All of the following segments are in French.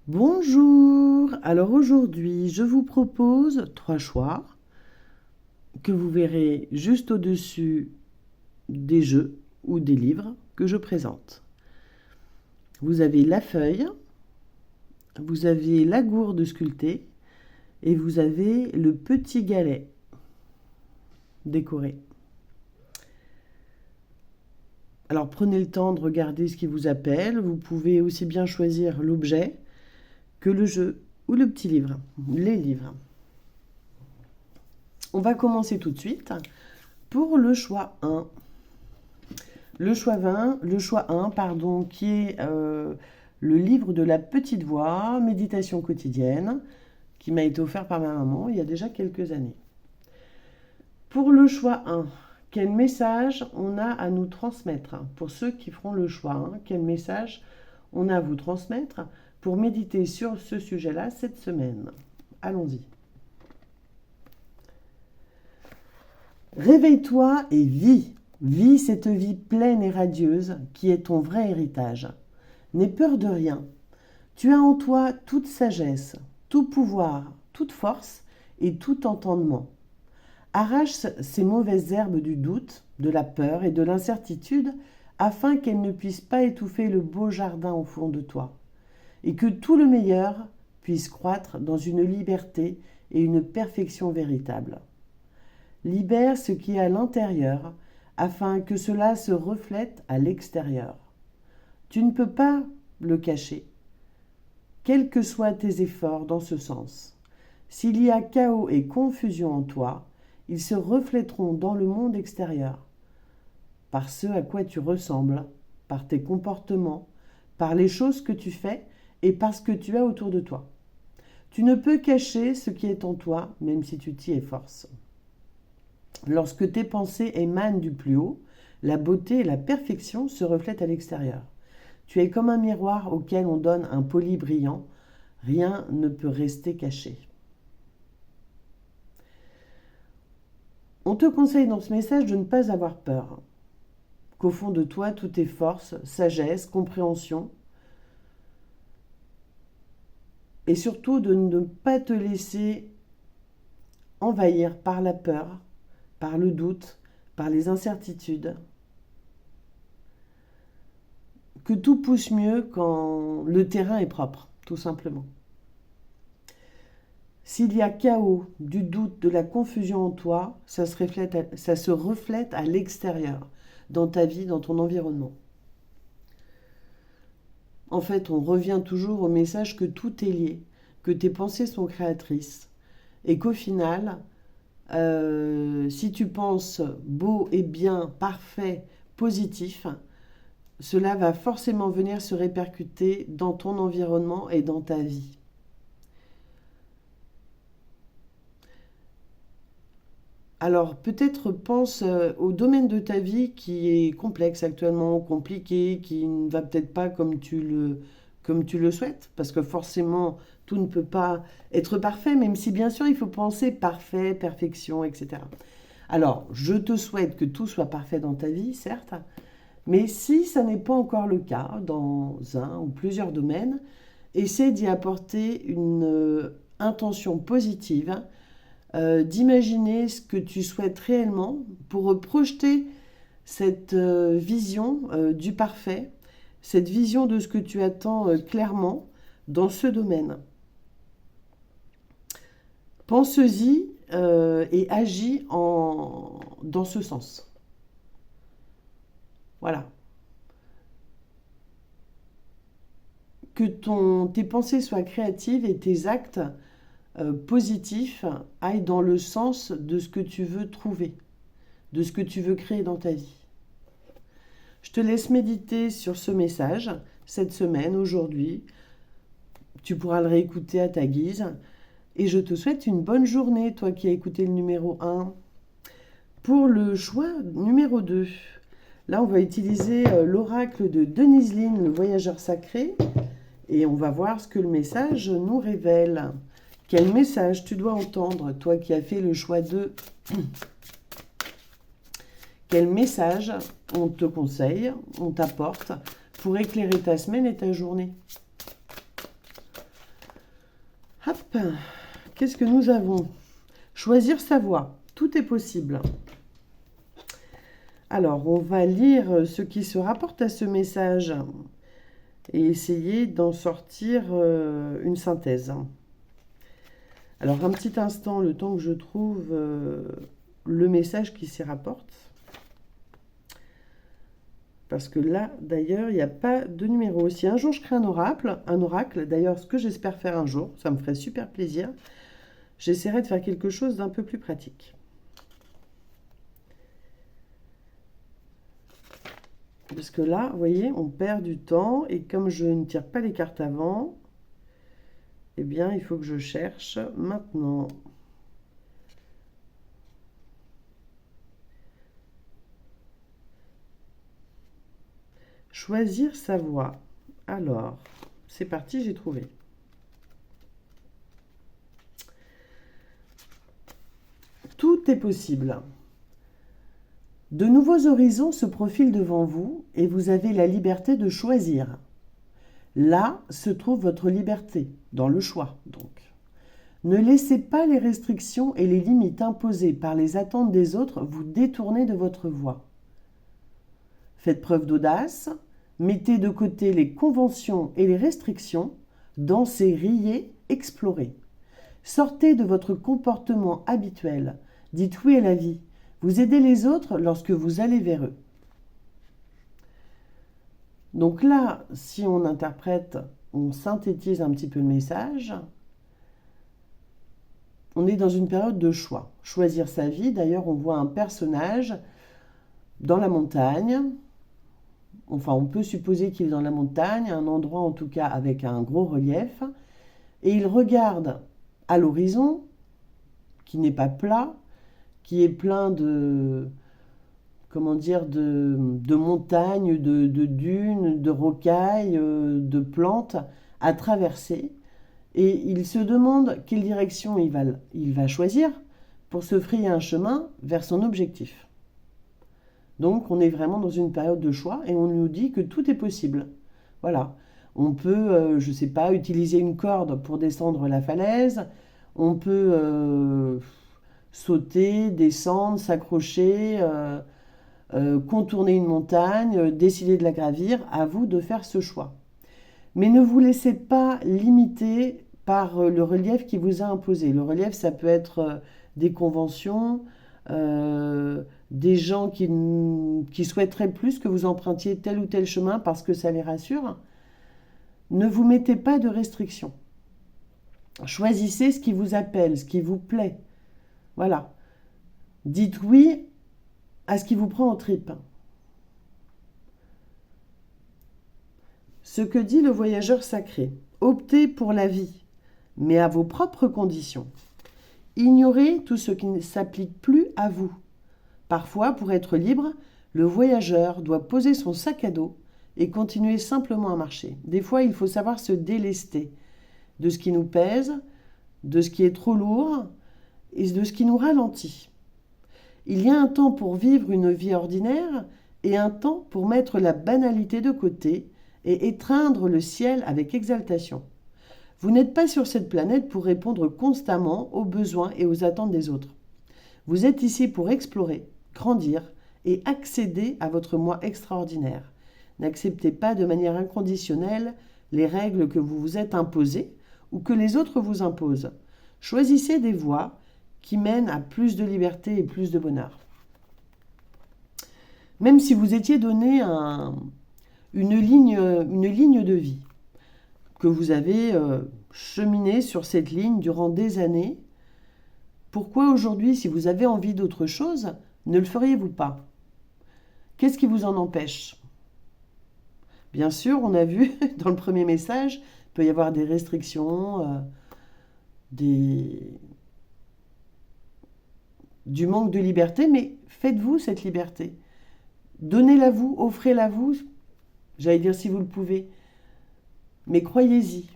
Bonjour! Alors aujourd'hui, je vous propose trois choix que vous verrez juste au-dessus des jeux ou des livres que je présente. Vous avez la feuille, vous avez la gourde sculptée et vous avez le petit galet décoré. Alors prenez le temps de regarder ce qui vous appelle. Vous pouvez aussi bien choisir l'objet que le jeu ou le petit livre, les livres. On va commencer tout de suite pour le choix 1. Le choix 1, pardon, qui est le livre de la petite voix, méditation quotidienne, qui m'a été offert par ma maman il y a déjà quelques années. Pour le choix 1, quel message on a à nous transmettre? Pour ceux qui feront le choix 1, quel message on a à vous transmettre pour méditer sur ce sujet-là cette semaine? Allons-y. Réveille-toi et vis. Vis cette vie pleine et radieuse qui est ton vrai héritage. N'aie peur de rien. Tu as en toi toute sagesse, tout pouvoir, toute force et tout entendement. Arrache ces mauvaises herbes du doute, de la peur et de l'incertitude afin qu'elles ne puissent pas étouffer le beau jardin au fond de toi et que tout le meilleur puisse croître dans une liberté et une perfection véritable. Libère ce qui est à l'intérieur afin que cela se reflète à l'extérieur. Tu ne peux pas le cacher, quels que soient tes efforts dans ce sens. S'il y a chaos et confusion en toi, ils se reflèteront dans le monde extérieur, par ce à quoi tu ressembles, par tes comportements, par les choses que tu fais et par ce que tu as autour de toi. Tu ne peux cacher ce qui est en toi, même si tu t'y efforces. Lorsque tes pensées émanent du plus haut, la beauté et la perfection se reflètent à l'extérieur. Tu es comme un miroir auquel on donne un poli brillant. Rien ne peut rester caché. On te conseille dans ce message de ne pas avoir peur, qu'au fond de toi, tout est force, sagesse, compréhension, et surtout de ne pas te laisser envahir par la peur, par le doute, par les incertitudes. Que tout pousse mieux quand le terrain est propre, tout simplement. S'il y a chaos, du doute, de la confusion en toi, ça se reflète à l'extérieur, dans ta vie, dans ton environnement. En fait, on revient toujours au message que tout est lié, que tes pensées sont créatrices, et qu'au final, si tu penses beau et bien, parfait, positif, cela va forcément venir se répercuter dans ton environnement et dans ta vie. Alors peut-être pense au domaine de ta vie qui est complexe actuellement, compliqué, qui ne va peut-être pas comme tu le souhaites, parce que forcément tout ne peut pas être parfait, même si bien sûr il faut penser parfait, perfection, etc. Alors je te souhaite que tout soit parfait dans ta vie, certes, mais si ça n'est pas encore le cas dans un ou plusieurs domaines, essaie d'y apporter une intention positive, d'imaginer ce que tu souhaites réellement pour projeter cette vision du parfait, cette vision de ce que tu attends clairement dans ce domaine. Pense-y et agis dans ce sens. Voilà. Que tes pensées soient créatives et tes actes positifs aillent dans le sens de ce que tu veux trouver, de ce que tu veux créer dans ta vie. Je te laisse méditer sur ce message cette semaine, aujourd'hui. Tu pourras le réécouter à ta guise. Et je te souhaite une bonne journée, toi qui as écouté le numéro 1. Pour le choix numéro 2, là on va utiliser l'oracle de Denise Linn, le voyageur sacré. Et on va voir ce que le message nous révèle. Quel message tu dois entendre, toi qui as fait le choix 2? Quel message on te conseille, on t'apporte pour éclairer ta semaine et ta journée? Hop, qu'est-ce que nous avons? Choisir sa voie. Tout est possible. Alors, on va lire ce qui se rapporte à ce message et essayer d'en sortir une synthèse. Alors, un petit instant, le temps que je trouve le message qui s'y rapporte. Parce que là, d'ailleurs, il n'y a pas de numéro. Si un jour je crée un oracle, d'ailleurs, ce que j'espère faire un jour, ça me ferait super plaisir, j'essaierai de faire quelque chose d'un peu plus pratique. Parce que là, vous voyez, on perd du temps. Et comme je ne tire pas les cartes avant, eh bien, il faut que je cherche maintenant. Choisir sa voie. Alors, c'est parti, j'ai trouvé. Tout est possible. De nouveaux horizons se profilent devant vous et vous avez la liberté de choisir. Là se trouve votre liberté, dans le choix donc. Ne laissez pas les restrictions et les limites imposées par les attentes des autres vous détourner de votre voie. Faites preuve d'audace, mettez de côté les conventions et les restrictions, dansez, riez, explorez. Sortez de votre comportement habituel, dites oui à la vie, vous aidez les autres lorsque vous allez vers eux. Donc là, si on interprète, on synthétise un petit peu le message, on est dans une période de choix. Choisir sa vie, d'ailleurs on voit un personnage dans la montagne, enfin on peut supposer qu'il est dans la montagne, un endroit en tout cas avec un gros relief, et il regarde à l'horizon, qui n'est pas plat, qui est plein de, comment dire, de montagnes, de dunes, de rocailles, de plantes à traverser. Et il se demande quelle direction il va choisir pour se frayer un chemin vers son objectif. Donc on est vraiment dans une période de choix et on nous dit que tout est possible. Voilà. On peut, je ne sais pas, utiliser une corde pour descendre la falaise. On peut sauter, descendre, s'accrocher, contourner une montagne, décider de la gravir. À vous de faire ce choix. Mais ne vous laissez pas limiter par le relief qui vous a imposé. Le relief, ça peut être des conventions, des gens qui souhaiteraient plus que vous empruntiez tel ou tel chemin parce que ça les rassure. Ne vous mettez pas de restrictions. Choisissez ce qui vous appelle, ce qui vous plaît. Voilà. Dites oui à ce qui vous prend en tripes. Ce que dit le voyageur sacré, optez pour la vie, mais à vos propres conditions. Ignorez tout ce qui ne s'applique plus à vous. Parfois, pour être libre, le voyageur doit poser son sac à dos et continuer simplement à marcher. Des fois, il faut savoir se délester de ce qui nous pèse, de ce qui est trop lourd et de ce qui nous ralentit. Il y a un temps pour vivre une vie ordinaire et un temps pour mettre la banalité de côté et étreindre le ciel avec exaltation. Vous n'êtes pas sur cette planète pour répondre constamment aux besoins et aux attentes des autres. Vous êtes ici pour explorer, grandir et accéder à votre moi extraordinaire. N'acceptez pas de manière inconditionnelle les règles que vous vous êtes imposées ou que les autres vous imposent. Choisissez des voies qui mènent à plus de liberté et plus de bonheur. Même si vous étiez donné une ligne de vie, que vous avez cheminé sur cette ligne durant des années, pourquoi aujourd'hui, si vous avez envie d'autre chose, ne le feriez-vous pas? Qu'est-ce qui vous en empêche? Bien sûr, on a vu dans le premier message, il peut y avoir des restrictions, du manque de liberté, mais faites-vous cette liberté. Donnez-la vous, offrez-la vous, j'allais dire si vous le pouvez, mais croyez-y.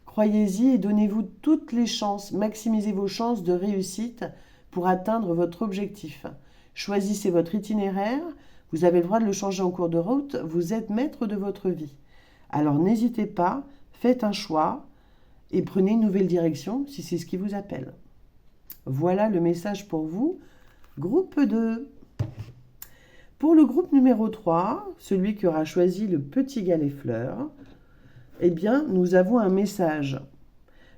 Croyez-y et donnez-vous toutes les chances, maximisez vos chances de réussite pour atteindre votre objectif. Choisissez votre itinéraire, vous avez le droit de le changer en cours de route, vous êtes maître de votre vie. Alors n'hésitez pas, faites un choix et prenez une nouvelle direction si c'est ce qui vous appelle. Voilà le message pour vous, groupe 2. Pour le groupe numéro 3, celui qui aura choisi le petit galet fleur, eh bien, nous avons un message,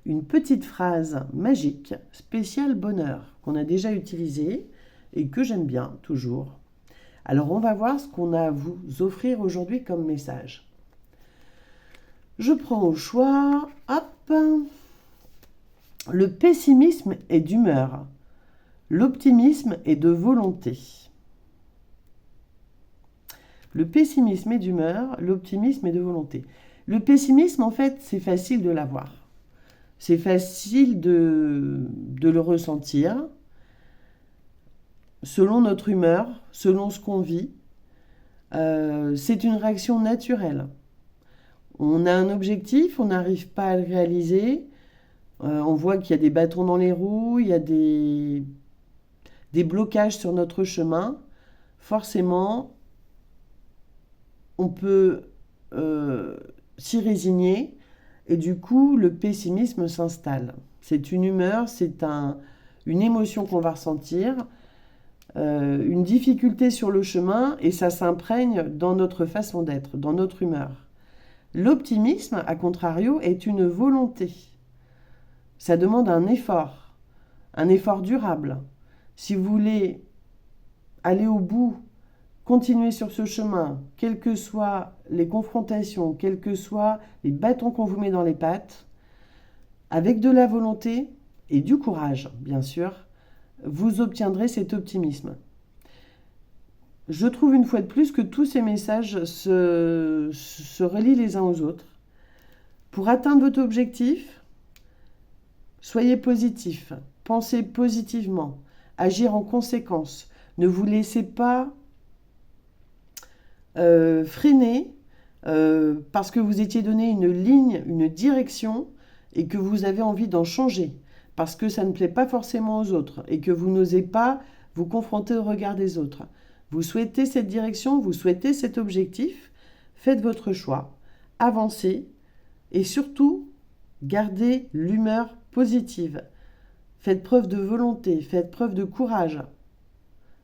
une petite phrase magique, spéciale bonheur, qu'on a déjà utilisée et que j'aime bien toujours. Alors, on va voir ce qu'on a à vous offrir aujourd'hui comme message. Je prends au choix, hop, le pessimisme est d'humeur, l'optimisme est de volonté. Le pessimisme est d'humeur, l'optimisme est de volonté. Le pessimisme, en fait, c'est facile de l'avoir. C'est facile de le ressentir selon notre humeur, selon ce qu'on vit. C'est une réaction naturelle. On a un objectif, on n'arrive pas à le réaliser. On voit qu'il y a des bâtons dans les roues, il y a des blocages sur notre chemin. Forcément, on peut s'y résigner et du coup, le pessimisme s'installe. C'est une humeur, c'est une émotion qu'on va ressentir, une difficulté sur le chemin et ça s'imprègne dans notre façon d'être, dans notre humeur. L'optimisme, à contrario, est une volonté. Ça demande un effort durable. Si vous voulez aller au bout, continuer sur ce chemin, quelles que soient les confrontations, quels que soient les bâtons qu'on vous met dans les pattes, avec de la volonté et du courage, bien sûr, vous obtiendrez cet optimisme. Je trouve une fois de plus que tous ces messages se relient les uns aux autres. Pour atteindre votre objectif, soyez positif, pensez positivement, agir en conséquence. Ne vous laissez pas freiner parce que vous étiez donné une ligne, une direction et que vous avez envie d'en changer parce que ça ne plaît pas forcément aux autres et que vous n'osez pas vous confronter au regard des autres. Vous souhaitez cette direction, vous souhaitez cet objectif, faites votre choix, avancez et surtout gardez l'humeur positive. Faites preuve de volonté, faites preuve de courage.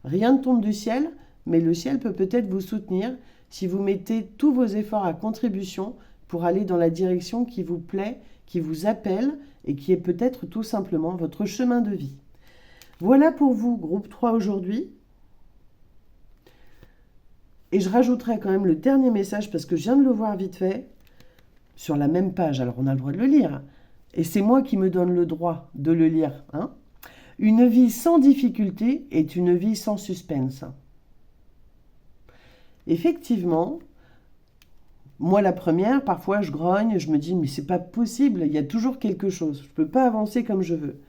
Rien ne tombe du ciel, mais le ciel peut peut-être vous soutenir si vous mettez tous vos efforts à contribution pour aller dans la direction qui vous plaît, qui vous appelle et qui est peut-être tout simplement votre chemin de vie. Voilà pour vous, groupe 3 aujourd'hui. Et je rajouterai quand même le dernier message parce que je viens de le voir vite fait sur la même page. Alors on a le droit de le lire. Et c'est moi qui me donne le droit de le lire. Une vie sans difficulté est une vie sans suspense. Effectivement, moi la première, parfois je grogne, je me dis mais c'est pas possible, il y a toujours quelque chose, je ne peux pas avancer comme je veux.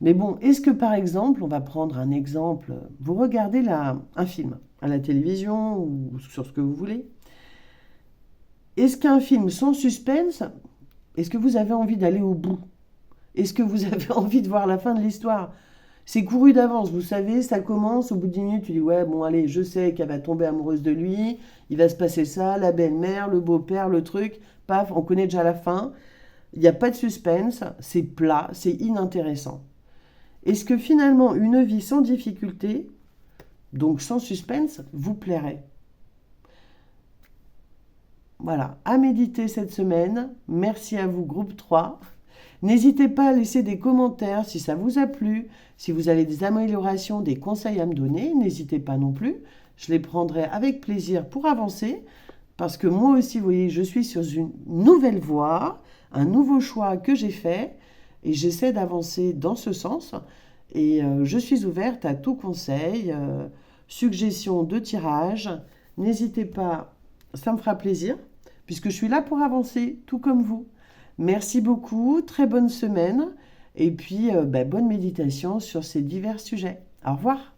Mais bon, est-ce que par exemple, on va prendre un exemple, vous regardez un film à la télévision ou sur ce que vous voulez, est-ce qu'un film sans suspense, est-ce que vous avez envie d'aller au bout? Est-ce que vous avez envie de voir la fin de l'histoire? C'est couru d'avance, vous savez, ça commence, au bout d'10 minutes, tu dis ouais, bon allez, je sais qu'elle va tomber amoureuse de lui, il va se passer ça, la belle-mère, le beau-père, le truc, paf, on connaît déjà la fin. Il n'y a pas de suspense, c'est plat, c'est inintéressant. Est-ce que finalement une vie sans difficulté, donc sans suspense, vous plairait? Voilà, à méditer cette semaine. Merci à vous, groupe 3. N'hésitez pas à laisser des commentaires si ça vous a plu, si vous avez des améliorations, des conseils à me donner, n'hésitez pas non plus. Je les prendrai avec plaisir pour avancer, parce que moi aussi, vous voyez, je suis sur une nouvelle voie, un nouveau choix que j'ai fait, et j'essaie d'avancer dans ce sens. Et je suis ouverte à tout conseil, suggestions de tirage. N'hésitez pas, ça me fera plaisir, puisque je suis là pour avancer, tout comme vous. Merci beaucoup, très bonne semaine, et puis bonne méditation sur ces divers sujets. Au revoir.